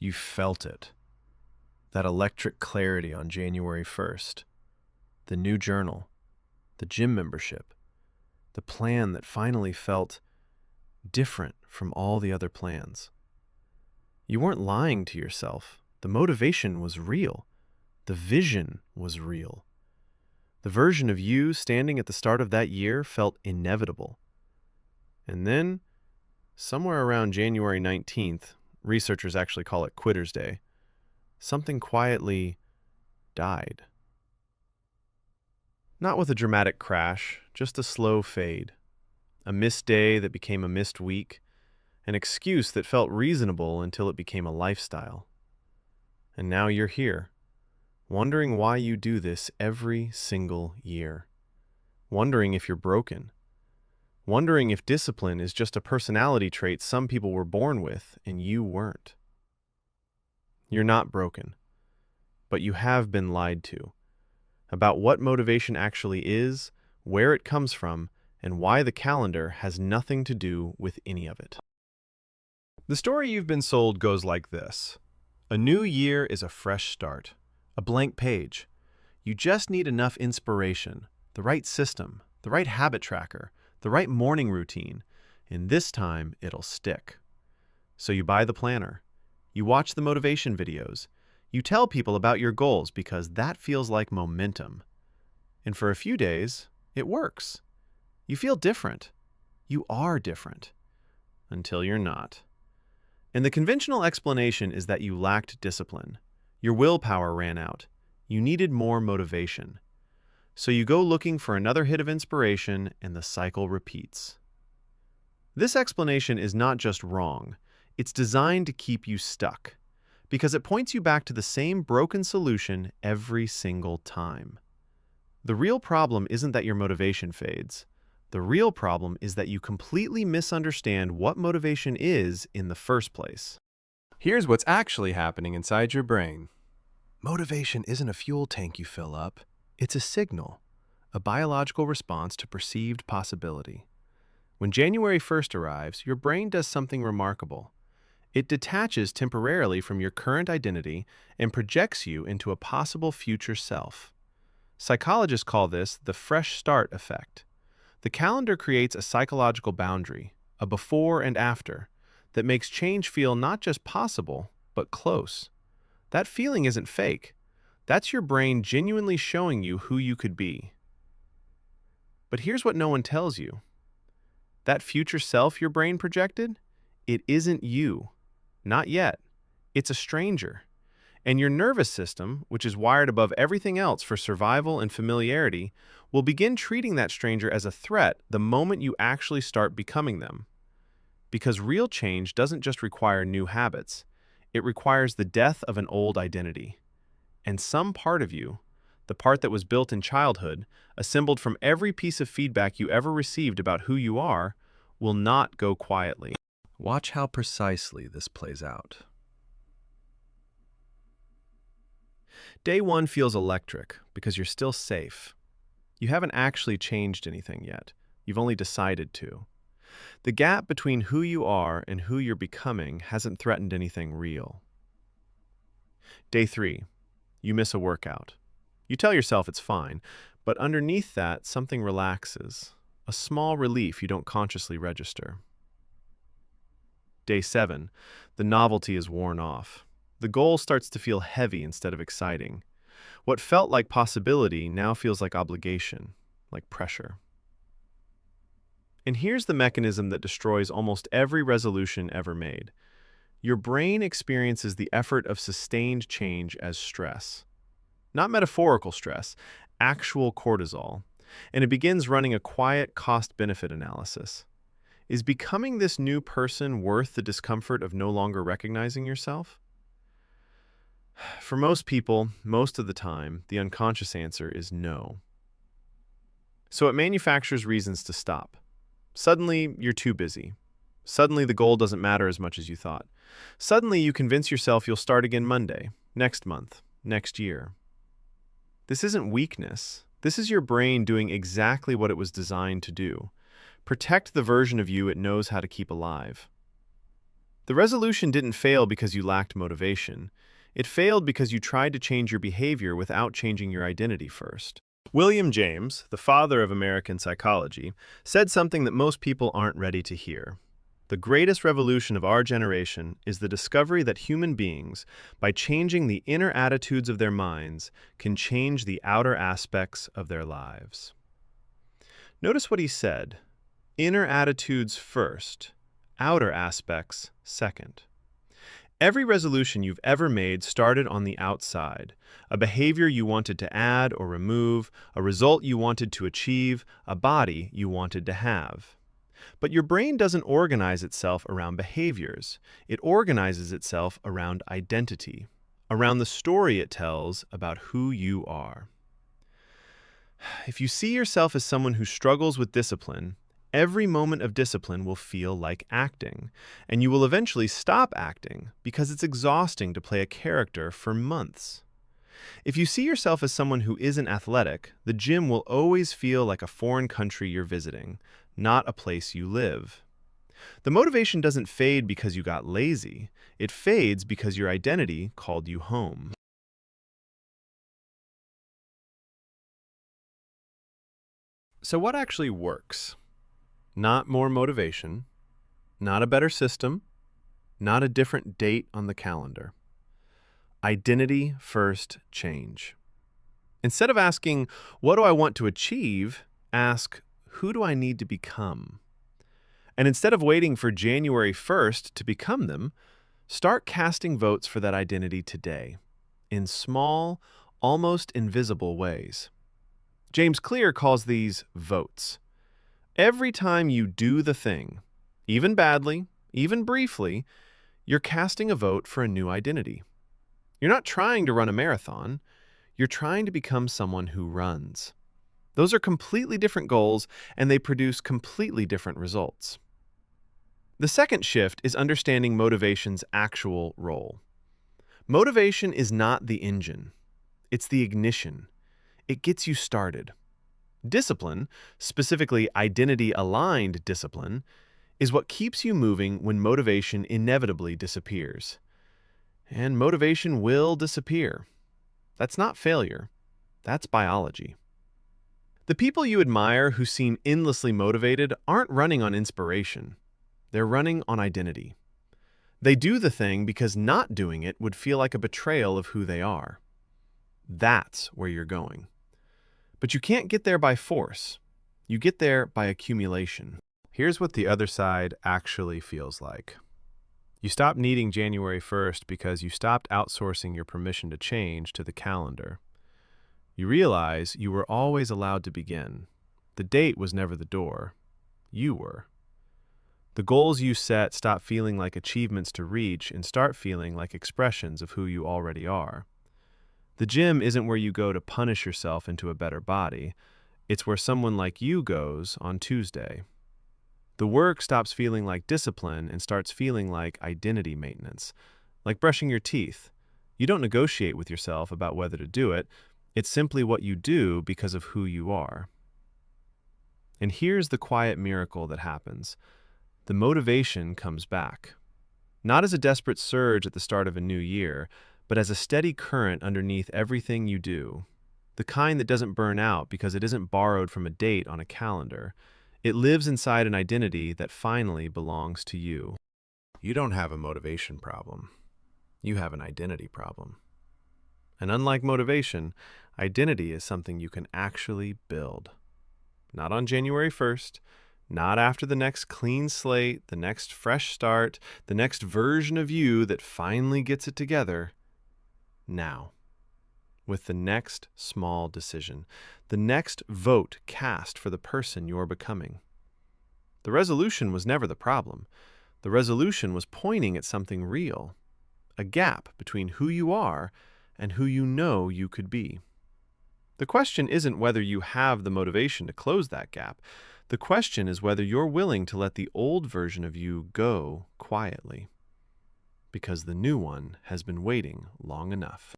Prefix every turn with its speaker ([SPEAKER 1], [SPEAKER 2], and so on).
[SPEAKER 1] You felt it. That electric clarity on January 1st. The new journal. The gym membership. The plan that finally felt different from all the other plans. You weren't lying to yourself. The motivation was real. The vision was real. The version of you standing at the start of that year felt inevitable. And then, somewhere around January 19th, researchers actually call it Quitter's Day, something quietly died. Not with a dramatic crash, just a slow fade. A missed day that became a missed week, an excuse that felt reasonable until it became a lifestyle. And now you're here, wondering why you do this every single year. Wondering if you're broken. Wondering if discipline is just a personality trait some people were born with and you weren't. You're not broken, but you have been lied to about what motivation actually is, where it comes from, and why the calendar has nothing to do with any of it. The story you've been sold goes like this. A new year is a fresh start, a blank page. You just need enough inspiration, the right system, the right habit tracker, the right morning routine, and this time it'll stick. So you buy the planner. You watch the motivation videos. You tell people about your goals because that feels like momentum. And for a few days, it works. You feel different. You are different. Until you're not. And the conventional explanation is that you lacked discipline. Your willpower ran out. You needed more motivation. So you go looking for another hit of inspiration, and the cycle repeats. This explanation is not just wrong. It's designed to keep you stuck, because it points you back to the same broken solution every single time. The real problem isn't that your motivation fades. The real problem is that you completely misunderstand what motivation is in the first place.
[SPEAKER 2] Here's what's actually happening inside your brain.
[SPEAKER 1] Motivation isn't a fuel tank you fill up. It's a signal, a biological response to perceived possibility. When January 1st arrives, your brain does something remarkable. It detaches temporarily from your current identity and projects you into a possible future self. Psychologists call this the fresh start effect. The calendar creates a psychological boundary, a before and after, that makes change feel not just possible, but close. That feeling isn't fake. That's your brain genuinely showing you who you could be. But here's what no one tells you. That future self your brain projected, it isn't you. Not yet. It's a stranger. And your nervous system, which is wired above everything else for survival and familiarity, will begin treating that stranger as a threat the moment you actually start becoming them. Because real change doesn't just require new habits. It requires the death of an old identity. And some part of you, the part that was built in childhood, assembled from every piece of feedback you ever received about who you are, will not go quietly.
[SPEAKER 2] Watch how precisely this plays out.
[SPEAKER 1] Day one feels electric because you're still safe. You haven't actually changed anything yet. You've only decided to. The gap between who you are and who you're becoming hasn't threatened anything real. Day three, you miss a workout. You tell yourself it's fine, but underneath that, something relaxes. A small relief you don't consciously register. Day 7, the novelty is worn off. The goal starts to feel heavy instead of exciting. What felt like possibility now feels like obligation, like pressure. And here's the mechanism that destroys almost every resolution ever made. Your brain experiences the effort of sustained change as stress. Not metaphorical stress, actual cortisol. And it begins running a quiet cost-benefit analysis. Is becoming this new person worth the discomfort of no longer recognizing yourself? For most people, most of the time, the unconscious answer is no. So it manufactures reasons to stop. Suddenly, you're too busy. Suddenly, the goal doesn't matter as much as you thought. Suddenly, you convince yourself you'll start again Monday, next month, next year. This isn't weakness. This is your brain doing exactly what it was designed to do. Protect the version of you it knows how to keep alive. The resolution didn't fail because you lacked motivation. It failed because you tried to change your behavior without changing your identity first. William James, the father of American psychology, said something that most people aren't ready to hear. The greatest revolution of our generation is the discovery that human beings, by changing the inner attitudes of their minds, can change the outer aspects of their lives. Notice what he said. Inner attitudes first, outer aspects second. Every resolution you've ever made started on the outside, a behavior you wanted to add or remove, a result you wanted to achieve, a body you wanted to have. But your brain doesn't organize itself around behaviors. It organizes itself around identity, around the story it tells about who you are. If you see yourself as someone who struggles with discipline, every moment of discipline will feel like acting, and you will eventually stop acting because it's exhausting to play a character for months. If you see yourself as someone who isn't athletic, the gym will always feel like a foreign country you're visiting, not a place you live. The motivation doesn't fade because you got lazy. It fades because your identity called you home. So what actually works? Not more motivation, not a better system, not a different date on the calendar. Identity first change. Instead of asking, what do I want to achieve? Ask, who do I need to become? And instead of waiting for January 1st to become them, start casting votes for that identity today, in small, almost invisible ways. James Clear calls these votes. Every time you do the thing, even badly, even briefly, you're casting a vote for a new identity. You're not trying to run a marathon. You're trying to become someone who runs. Those are completely different goals, and they produce completely different results. The second shift is understanding motivation's actual role. Motivation is not the engine. It's the ignition. It gets you started. Discipline, specifically identity-aligned discipline, is what keeps you moving when motivation inevitably disappears. And motivation will disappear. That's not failure. That's biology. The people you admire who seem endlessly motivated aren't running on inspiration. They're running on identity. They do the thing because not doing it would feel like a betrayal of who they are. That's where you're going. But you can't get there by force. You get there by accumulation. Here's what the other side actually feels like. You stop needing January 1st because you stopped outsourcing your permission to change to the calendar. You realize you were always allowed to begin. The date was never the door. You were. The goals you set stop feeling like achievements to reach and start feeling like expressions of who you already are. The gym isn't where you go to punish yourself into a better body. It's where someone like you goes on Tuesday. The work stops feeling like discipline and starts feeling like identity maintenance, like brushing your teeth. You don't negotiate with yourself about whether to do it. It's simply what you do because of who you are. And here's the quiet miracle that happens. The motivation comes back. Not as a desperate surge at the start of a new year, but as a steady current underneath everything you do. The kind that doesn't burn out because it isn't borrowed from a date on a calendar. It lives inside an identity that finally belongs to you. You don't have a motivation problem. You have an identity problem. And unlike motivation, identity is something you can actually build. Not on January 1st, not after the next clean slate, the next fresh start, the next version of you that finally gets it together. Now, with the next small decision, the next vote cast for the person you're becoming. The resolution was never the problem. The resolution was pointing at something real, a gap between who you are and who you know you could be. The question isn't whether you have the motivation to close that gap. The question is whether you're willing to let the old version of you go quietly, because the new one has been waiting long enough.